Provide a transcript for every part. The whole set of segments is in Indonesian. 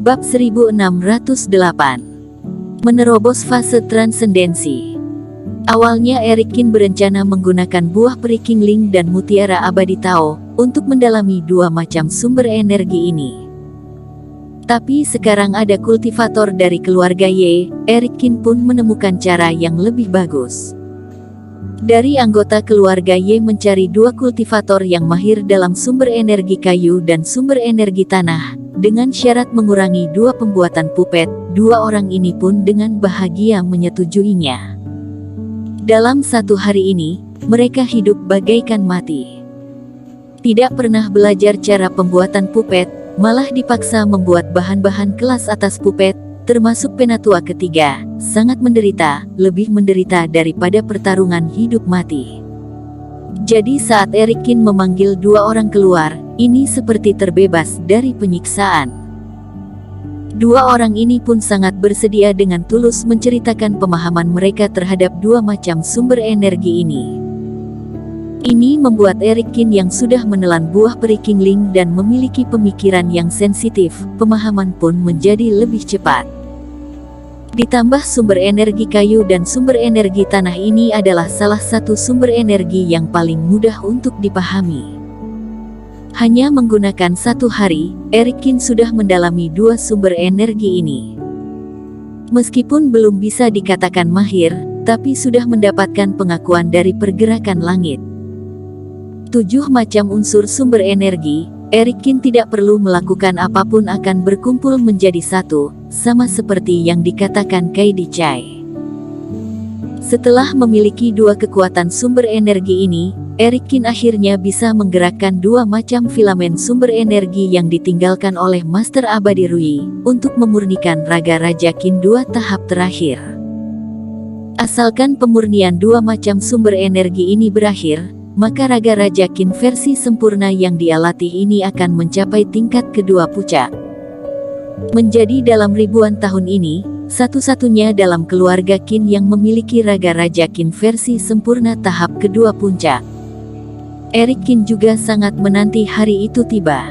Bab 1608. Menerobos fase transendensi. Awalnya Erikin berencana menggunakan buah perikingling dan mutiara abadi Tao untuk mendalami dua macam sumber energi ini. Tapi sekarang ada kultivator dari keluarga Ye, Erikin pun menemukan cara yang lebih bagus. Dari anggota keluarga Ye mencari dua kultivator yang mahir dalam sumber energi kayu dan sumber energi tanah, dengan syarat mengurangi dua pembuatan pupet. Dua orang ini pun dengan bahagia menyetujuinya. Dalam satu hari ini, mereka hidup bagaikan mati. Tidak pernah belajar cara pembuatan pupet, malah dipaksa membuat bahan-bahan kelas atas pupet, termasuk penatua ketiga, sangat menderita, lebih menderita daripada pertarungan hidup mati. Jadi saat Erikin memanggil dua orang keluar, ini seperti terbebas dari penyiksaan. Dua orang ini pun sangat bersedia dengan tulus menceritakan pemahaman mereka terhadap dua macam sumber energi ini. Ini membuat Erikin yang sudah menelan buah perikingling dan memiliki pemikiran yang sensitif, pemahaman pun menjadi lebih cepat. Ditambah sumber energi kayu dan sumber energi tanah ini adalah salah satu sumber energi yang paling mudah untuk dipahami. Hanya menggunakan satu hari, Erikin sudah mendalami dua sumber energi ini. Meskipun belum bisa dikatakan mahir, tapi sudah mendapatkan pengakuan dari pergerakan langit. 7 macam unsur sumber energi, Erikin tidak perlu melakukan apapun akan berkumpul menjadi satu, sama seperti yang dikatakan Kai Di Chai. Setelah memiliki dua kekuatan sumber energi ini, Erikin akhirnya bisa menggerakkan dua macam filamen sumber energi yang ditinggalkan oleh Master Abadi Rui, untuk memurnikan Raga Raja Qin 2 tahap terakhir. Asalkan pemurnian dua macam sumber energi ini berakhir, maka Raga Raja Qin versi sempurna yang dia latih ini akan mencapai tingkat kedua puncak. Menjadi dalam ribuan tahun ini, satu-satunya dalam keluarga Qin yang memiliki Raga Raja Qin versi sempurna tahap kedua puncak. Erikin juga sangat menanti hari itu tiba.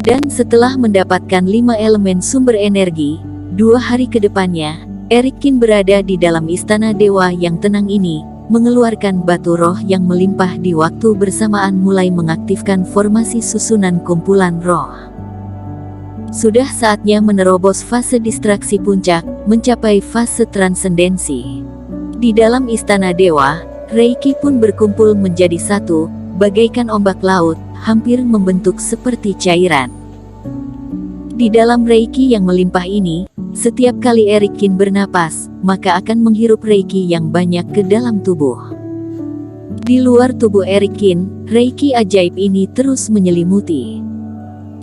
Dan setelah mendapatkan 5 elemen sumber energi, 2 hari ke depannya, Erikin berada di dalam istana dewa yang tenang ini, mengeluarkan batu roh yang melimpah di waktu bersamaan mulai mengaktifkan formasi susunan kumpulan roh. Sudah saatnya menerobos fase distraksi puncak, mencapai fase transendensi. Di dalam istana dewa, Reiki pun berkumpul menjadi satu, bagaikan ombak laut, hampir membentuk seperti cairan. Di dalam Reiki yang melimpah ini, setiap kali Erikin bernapas, maka akan menghirup Reiki yang banyak ke dalam tubuh. Di luar tubuh Erikin, Reiki ajaib ini terus menyelimuti.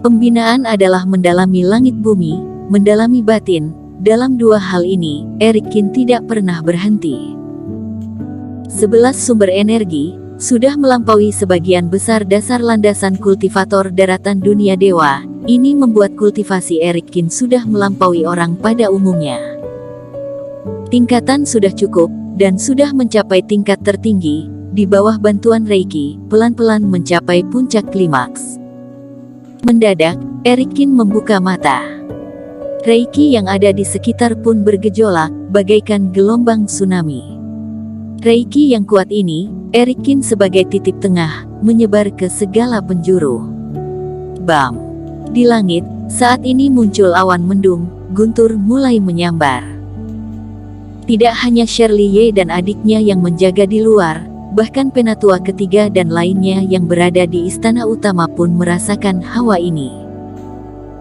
Pembinaan adalah mendalami langit bumi, mendalami batin. Dalam dua hal ini, Erikin tidak pernah berhenti. 11 sumber energi, sudah melampaui sebagian besar dasar landasan kultivator daratan dunia dewa. Ini membuat kultivasi Erikin sudah melampaui orang pada umumnya. Tingkatan sudah cukup, dan sudah mencapai tingkat tertinggi, di bawah bantuan Reiki, pelan-pelan mencapai puncak klimaks. Mendadak, Erikin membuka mata. Reiki yang ada di sekitar pun bergejolak, bagaikan gelombang tsunami. Reiki yang kuat ini, Erikin sebagai titik tengah, menyebar ke segala penjuru. Bam! Di langit, saat ini muncul awan mendung, guntur mulai menyambar. Tidak hanya Shirley Ye dan adiknya yang menjaga di luar, bahkan penatua ketiga dan lainnya yang berada di istana utama pun merasakan hawa ini.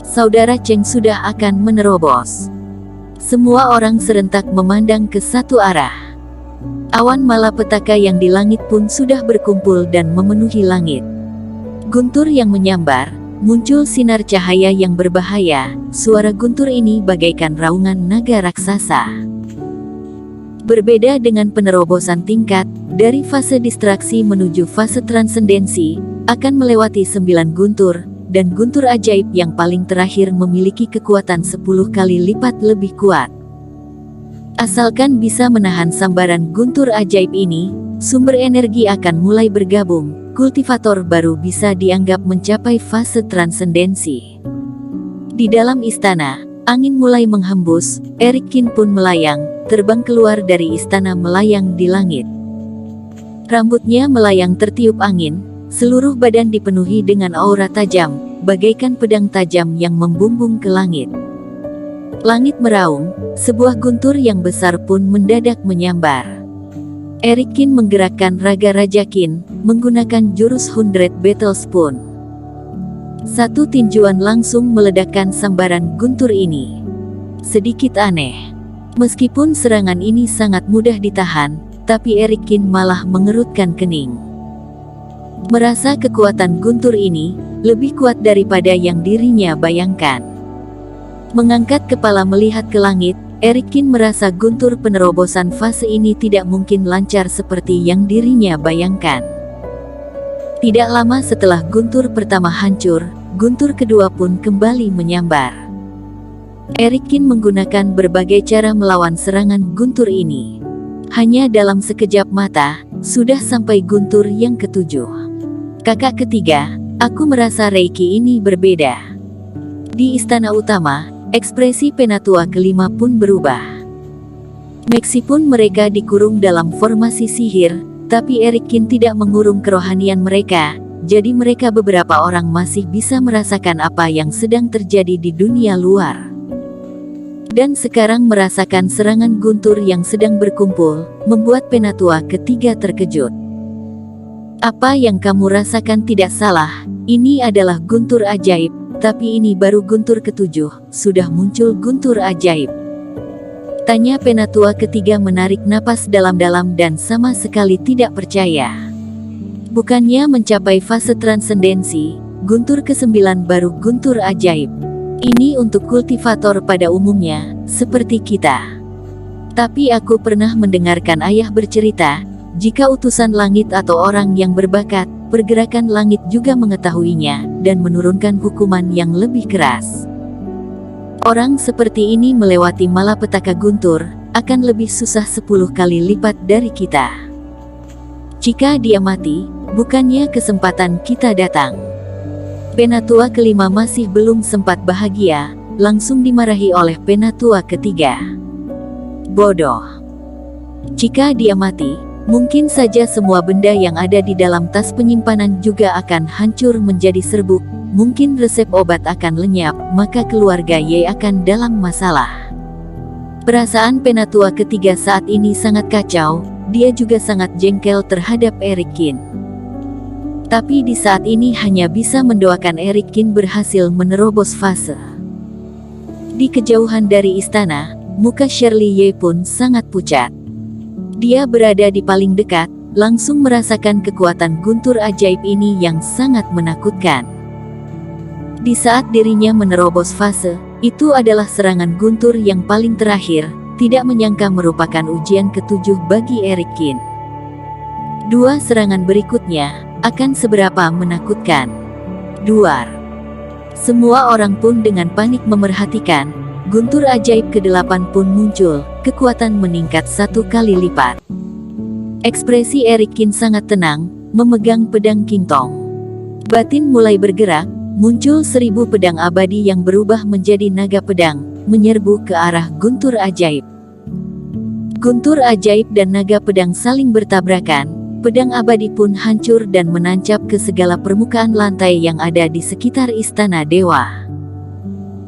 Saudara Cheng sudah akan menerobos. Semua orang serentak memandang ke satu arah. Awan malapetaka yang di langit pun sudah berkumpul dan memenuhi langit. Guntur yang menyambar, muncul sinar cahaya yang berbahaya, suara guntur ini bagaikan raungan naga raksasa. Berbeda dengan penerobosan tingkat, dari fase distraksi menuju fase transendensi, akan melewati 9 guntur, dan guntur ajaib yang paling terakhir memiliki kekuatan 10 kali lipat lebih kuat. Asalkan bisa menahan sambaran guntur ajaib ini, sumber energi akan mulai bergabung, kultivator baru bisa dianggap mencapai fase transendensi. Di dalam istana, angin mulai menghembus, Erikin pun melayang, terbang keluar dari istana melayang di langit. Rambutnya melayang tertiup angin, seluruh badan dipenuhi dengan aura tajam, bagaikan pedang tajam yang membumbung ke langit. Langit meraung, sebuah guntur yang besar pun mendadak menyambar. Erikin menggerakkan raga Raja Qin, menggunakan jurus 100 Battle Spoon. Satu tinjuan langsung meledakkan sambaran guntur ini. Sedikit aneh. Meskipun serangan ini sangat mudah ditahan, tapi Erikin malah mengerutkan kening. Merasa kekuatan guntur ini lebih kuat daripada yang dirinya bayangkan. Mengangkat kepala melihat ke langit, Erikin merasa guntur penerobosan fase ini tidak mungkin lancar seperti yang dirinya bayangkan. Tidak lama setelah guntur pertama hancur, guntur kedua pun kembali menyambar. Erikin menggunakan berbagai cara melawan serangan guntur ini. Hanya dalam sekejap mata, sudah sampai guntur yang ketujuh. Kakak ketiga, aku merasa Reiki ini berbeda. Di istana utama, ekspresi penatua kelima pun berubah. Meskipun mereka dikurung dalam formasi sihir, tapi Erikin tidak mengurung kerohanian mereka, jadi mereka beberapa orang masih bisa merasakan apa yang sedang terjadi di dunia luar. Dan sekarang merasakan serangan guntur yang sedang berkumpul, membuat penatua ketiga terkejut. Apa yang kamu rasakan tidak salah, ini adalah guntur ajaib, tapi ini baru guntur ketujuh, sudah muncul guntur ajaib. Tanya penatua ketiga menarik napas dalam-dalam dan sama sekali tidak percaya. Bukannya mencapai fase transendensi, guntur ke-9 baru guntur ajaib. Ini untuk kultivator pada umumnya, seperti kita. Tapi aku pernah mendengarkan ayah bercerita, jika utusan langit atau orang yang berbakat, pergerakan langit juga mengetahuinya, dan menurunkan hukuman yang lebih keras. Orang seperti ini melewati malapetaka guntur, akan lebih susah 10 kali lipat dari kita. Jika dia mati, bukannya kesempatan kita datang. Penatua kelima masih belum sempat bahagia, langsung dimarahi oleh penatua ketiga. Bodoh. Jika dia mati, mungkin saja semua benda yang ada di dalam tas penyimpanan juga akan hancur menjadi serbuk. Mungkin resep obat akan lenyap, maka keluarga Ye akan dalam masalah. Perasaan penatua ketiga saat ini sangat kacau, dia juga sangat jengkel terhadap Erikin. Tapi di saat ini hanya bisa mendoakan Erikin berhasil menerobos fase. Di kejauhan dari istana, muka Shirley Ye pun sangat pucat. Dia berada di paling dekat, langsung merasakan kekuatan guntur ajaib ini yang sangat menakutkan. Di saat dirinya menerobos fase, itu adalah serangan guntur yang paling terakhir, tidak menyangka merupakan ujian ketujuh bagi Erikin. Dua serangan berikutnya, akan seberapa menakutkan. Duar. Semua orang pun dengan panik memerhatikan, guntur ajaib ke-8 pun muncul, kekuatan meningkat 1 kali lipat. Ekspresi Erikin sangat tenang, memegang pedang Qingtong. Batin mulai bergerak, muncul 1000 pedang abadi yang berubah menjadi naga pedang, menyerbu ke arah guntur ajaib. Guntur ajaib dan naga pedang saling bertabrakan, pedang abadi pun hancur dan menancap ke segala permukaan lantai yang ada di sekitar istana dewa.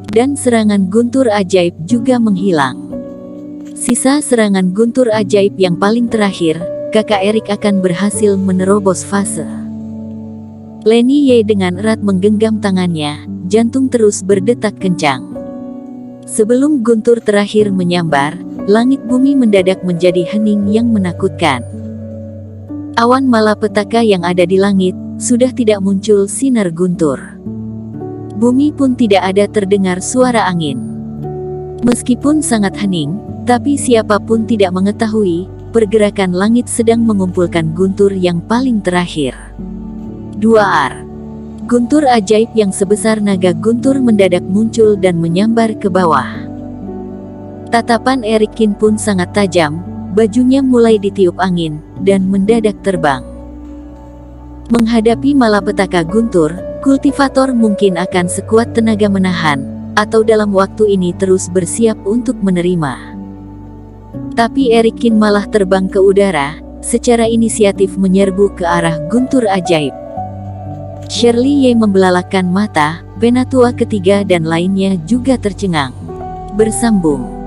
Dan serangan guntur ajaib juga menghilang. Sisa serangan guntur ajaib yang paling terakhir, kakak Erik akan berhasil menerobos fase. Leni Ye dengan erat menggenggam tangannya, jantung terus berdetak kencang. Sebelum guntur terakhir menyambar, langit bumi mendadak menjadi hening yang menakutkan. Awan malapetaka yang ada di langit, sudah tidak muncul sinar guntur. Bumi pun tidak ada terdengar suara angin. Meskipun sangat hening, tapi siapapun tidak mengetahui, pergerakan langit sedang mengumpulkan guntur yang paling terakhir. Duar. Guntur ajaib yang sebesar naga guntur mendadak muncul dan menyambar ke bawah. Tatapan Erikin pun sangat tajam, bajunya mulai ditiup angin, dan mendadak terbang. Menghadapi malapetaka guntur, kultivator mungkin akan sekuat tenaga menahan, atau dalam waktu ini terus bersiap untuk menerima. Tapi Erikin malah terbang ke udara, secara inisiatif menyerbu ke arah guntur ajaib. Shirley Ye membelalakan mata, penatua ketiga dan lainnya juga tercengang. Bersambung.